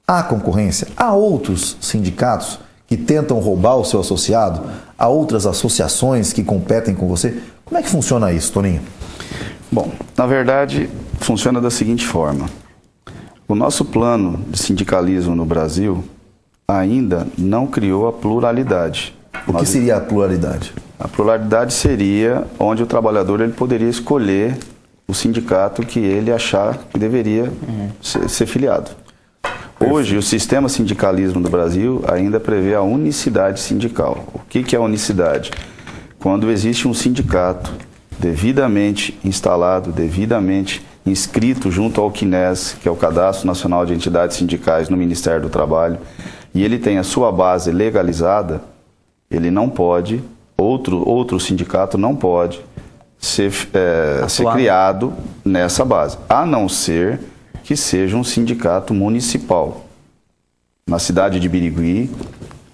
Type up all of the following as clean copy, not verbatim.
há concorrência? Há outros sindicatos que tentam roubar o seu associado? Há outras associações que competem com você? Como é que funciona isso, Toninho? Bom, na verdade, funciona da seguinte forma. O nosso plano de sindicalismo no Brasil ainda não criou a pluralidade. O que seria a pluralidade? A pluralidade seria onde o trabalhador ele poderia escolher o sindicato que ele achar que deveria ser filiado. Hoje, o sistema sindicalismo do Brasil ainda prevê a unicidade sindical. O que é a unicidade? Quando existe um sindicato devidamente instalado, devidamente inscrito junto ao CNES, que é o Cadastro Nacional de Entidades Sindicais no Ministério do Trabalho, e ele tem a sua base legalizada, ele não pode, outro sindicato não pode ser criado nessa base, a não ser que seja um sindicato municipal. Na cidade de Birigui,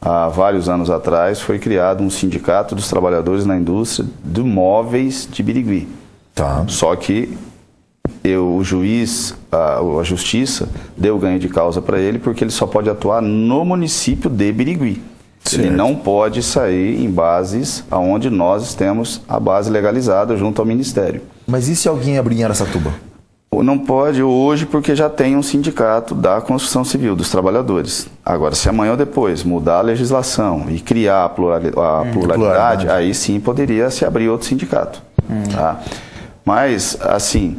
há vários anos atrás, foi criado um sindicato dos trabalhadores na indústria de móveis de Birigui. Tá. Só que o juiz, a justiça, deu ganho de causa para ele porque ele só pode atuar no município de Birigui. Certo. Ele não pode sair em bases onde nós temos a base legalizada junto ao Ministério. Mas e se alguém abrir em Araçatuba? Não pode hoje porque já tem um sindicato da construção civil, dos trabalhadores. Agora, se amanhã ou depois mudar a legislação e criar a pluralidade, aí sim poderia se abrir outro sindicato. Tá? Mas, assim,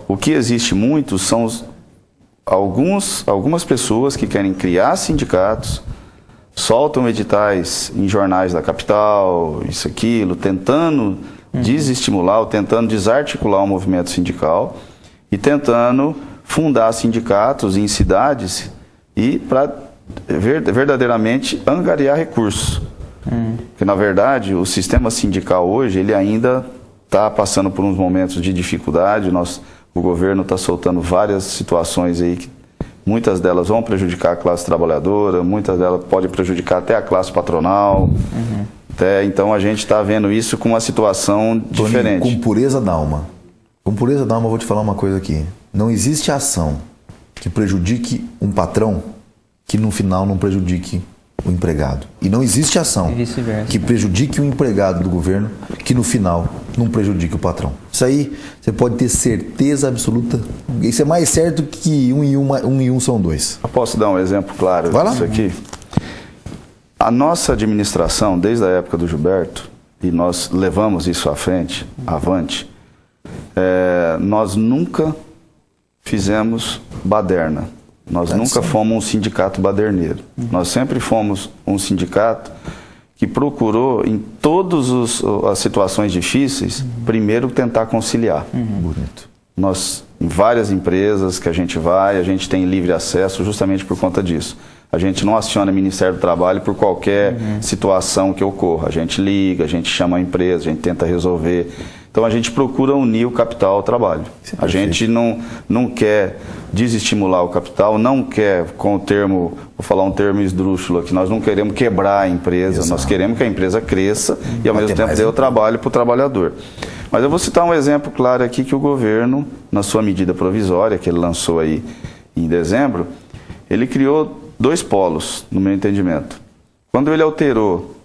o que existe muito são algumas pessoas que querem criar sindicatos, soltam editais em jornais da capital, isso, aquilo, tentando desestimular ou tentando desarticular o movimento sindical e tentando fundar sindicatos em cidades e para verdadeiramente angariar recursos. Porque, na verdade, o sistema sindical hoje, ele ainda está passando por uns momentos de dificuldade. O governo está soltando várias situações aí, que muitas delas vão prejudicar a classe trabalhadora, muitas delas podem prejudicar até a classe patronal. Então a gente está vendo isso com uma situação diferente. Com pureza d'alma. Com pureza d'alma, eu vou te falar uma coisa aqui. Não existe ação que prejudique um patrão que no final não prejudique o empregado. E não existe ação que prejudique o empregado do governo que no final não prejudique o patrão. Isso aí você pode ter certeza absoluta. Isso é mais certo que um e um são dois. Eu posso dar um exemplo claro disso aqui? A nossa administração, desde a época do Gilberto, e nós levamos isso avante, nós nunca fizemos baderna. Nós nunca fomos um sindicato baderneiro. Nós sempre fomos um sindicato que procurou, em todas as situações difíceis, primeiro tentar conciliar. Bonito. Nós, em várias empresas que a gente tem livre acesso justamente por conta disso. A gente não aciona o Ministério do Trabalho por qualquer situação que ocorra. A gente liga, a gente chama a empresa, a gente tenta resolver. Então a gente procura unir o capital ao trabalho. A gente não quer desestimular o capital, não quer, com o termo, vou falar um termo esdrúxulo aqui, nós não queremos quebrar a empresa. Exato. Nós queremos que a empresa cresça e ao mesmo tempo dê o trabalho para o trabalhador. Mas eu vou citar um exemplo claro aqui que o governo, na sua medida provisória, que ele lançou aí em dezembro, ele criou 2 polos, no meu entendimento. Quando ele alterou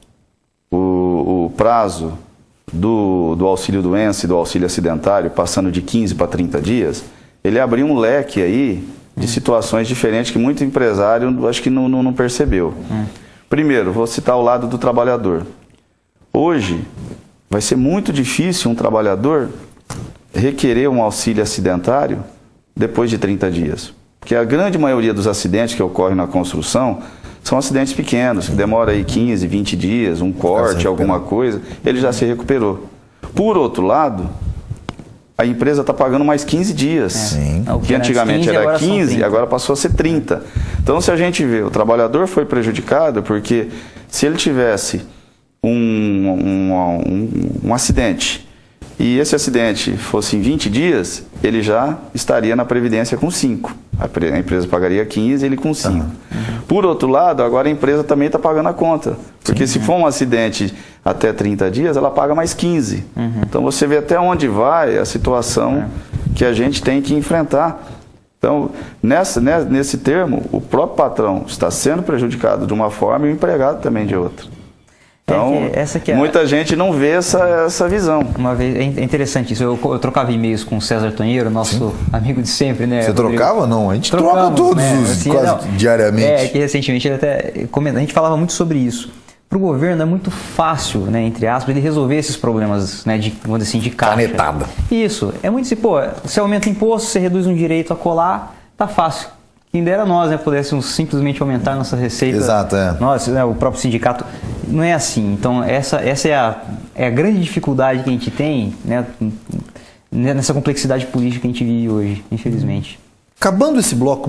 o prazo do auxílio doença e do auxílio acidentário, passando de 15 para 30 dias, ele abriu um leque aí de situações diferentes que muito empresário acho que não percebeu. Primeiro, vou citar o lado do trabalhador. Hoje, vai ser muito difícil um trabalhador requerer um auxílio acidentário depois de 30 dias. Porque a grande maioria dos acidentes que ocorrem na construção são acidentes pequenos, que demoram aí 15, 20 dias, um corte, alguma coisa, ele já se recuperou. Por outro lado, a empresa está pagando mais 15 dias, que antigamente era 15, agora passou a ser 30. Então, se a gente vê, o trabalhador foi prejudicado porque se ele tivesse um acidente e esse acidente fosse em 20 dias, ele já estaria na Previdência com 5. A empresa pagaria 15, ele com 5. Por outro lado, agora a empresa também está pagando a conta. Porque se for um acidente até 30 dias, ela paga mais 15. Então você vê até onde vai a situação que a gente tem que enfrentar. Então, nesse termo, o próprio patrão está sendo prejudicado de uma forma e o empregado também de outra. Então, muita gente não vê essa visão. Uma vez, é interessante isso, eu trocava e-mails com o César Tonheiro, nosso amigo de sempre, né? Você trocava? Não, a gente troca todos quase diariamente. É, que recentemente ele até comenta, a gente falava muito sobre isso. Para o governo é muito fácil, né, entre aspas, ele resolver esses problemas, né, vamos dizer assim, de caixa. Canetada. Isso, é muito assim, pô, você aumenta o imposto, você reduz um direito a colar, tá fácil. Quem dera nós, né, pudéssemos simplesmente aumentar nossa receita. Exato, é. Nós, né, o próprio sindicato, não é assim. Então, essa é a grande dificuldade que a gente tem, né, nessa complexidade política que a gente vive hoje, infelizmente. Acabando esse bloco